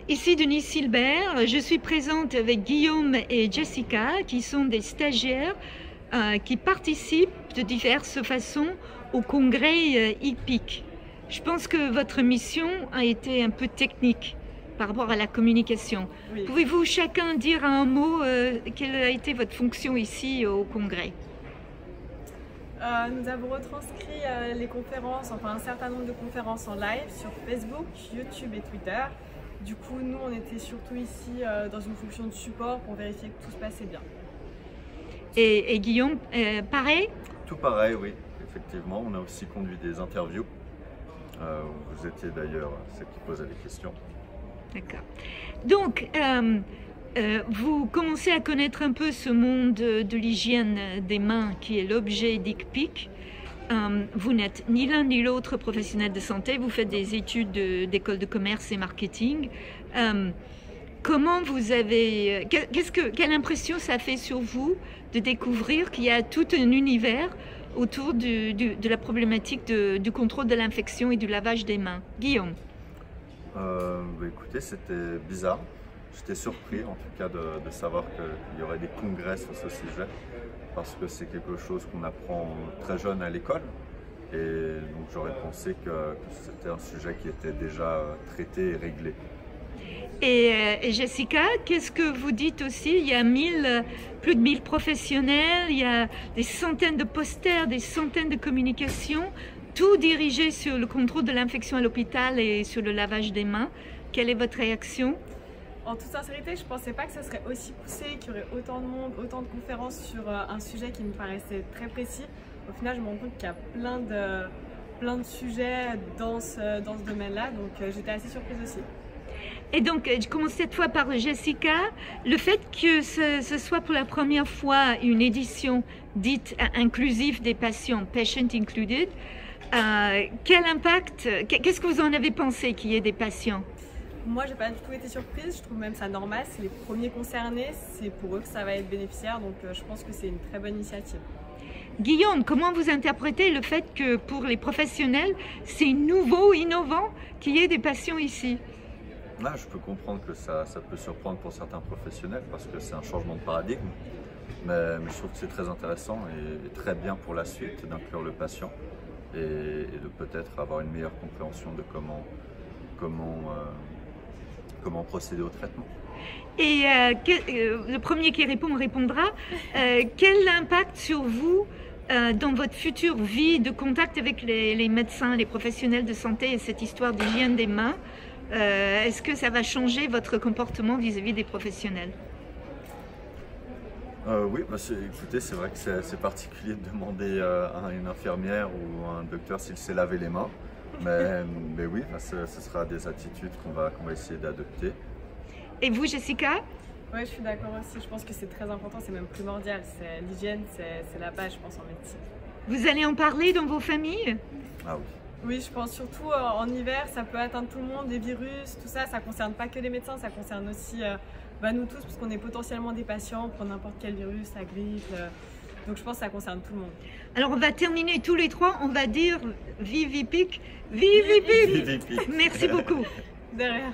Ici Denise Silbert, je suis présente avec Guillaume et Jessica qui sont des stagiaires qui participent de diverses façons au congrès IPIC. Je pense que votre mission a été un peu technique par rapport à la communication. Oui. Pouvez-vous chacun dire un mot quelle a été votre fonction ici au congrès? Nous avons retranscrit les conférences, enfin un certain nombre de conférences en live sur Facebook, YouTube et Twitter. Du coup, nous, on était surtout ici dans une fonction de support pour vérifier que tout se passait bien. Et Guillaume, pareil? Tout pareil, oui. Effectivement, on a aussi conduit des interviews. Vous étiez d'ailleurs celle qui posait les questions. D'accord. Donc, vous commencez à connaître un peu ce monde de l'hygiène des mains qui est l'objet d'IPIC. Vous n'êtes ni l'un ni l'autre professionnel de santé, vous faites des études d'école de commerce et marketing. Comment vous avez... quelle impression ça fait sur vous de découvrir qu'il y a tout un univers autour de la problématique du contrôle de l'infection et du lavage des mains? Guillaume? Écoutez, c'était bizarre. J'étais surpris en tout cas de savoir qu'il y aurait des congrès sur ce sujet, parce que c'est quelque chose qu'on apprend très jeune à l'école. Et donc j'aurais pensé que c'était un sujet qui était déjà traité et réglé. Et Jessica, qu'est-ce que vous dites aussi? Il y a plus de 1000 professionnels, il y a des centaines de posters, des centaines de communications, tout dirigé sur le contrôle de l'infection à l'hôpital et sur le lavage des mains. Quelle est votre réaction? En toute sincérité, je ne pensais pas que ce serait aussi poussé, qu'il y aurait autant de monde, autant de conférences sur un sujet qui me paraissait très précis. Au final, je me rends compte qu'il y a plein de sujets dans ce domaine-là, donc j'étais assez surprise aussi. Et donc, je commence cette fois par Jessica. Le fait que ce soit pour la première fois une édition dite inclusive des patients, patient included, quel impact, qu'est-ce que vous en avez pensé qu'il y ait des patients? Moi, j'ai pas du tout été surprise, je trouve même ça normal, c'est les premiers concernés, c'est pour eux que ça va être bénéficiaire, donc je pense que c'est une très bonne initiative. Guillaume, comment vous interprétez le fait que pour les professionnels, c'est nouveau, innovant qu'il y ait des patients ici? Là, je peux comprendre que ça peut surprendre pour certains professionnels parce que c'est un changement de paradigme, mais je trouve que c'est très intéressant et très bien pour la suite d'inclure le patient et de peut-être avoir une meilleure compréhension de comment procéder au traitement. Et le premier qui répondra. Quel impact sur vous dans votre future vie de contact avec les médecins, les professionnels de santé et cette histoire d'hygiène des mains? Est-ce que ça va changer votre comportement vis-à-vis des professionnels? Oui, écoutez, c'est vrai que c'est particulier de demander à une infirmière ou à un docteur s'il sait laver les mains. Mais oui, ce sera des attitudes qu'on va essayer d'adopter. Et vous, Jessica? Oui, je suis d'accord aussi. Je pense que c'est très important, c'est même primordial. L'hygiène, c'est la base, je pense, en médecine. Vous allez en parler dans vos familles? Ah oui. Oui, je pense surtout en hiver, ça peut atteindre tout le monde, des virus, tout ça. Ça ne concerne pas que les médecins, ça concerne aussi nous tous, parce qu'on est potentiellement des patients pour n'importe quel virus, la grippe. Donc je pense que ça concerne tout le monde. Alors on va terminer tous les trois, on va dire vive IPIC, vive IPIC. Merci beaucoup. De rien.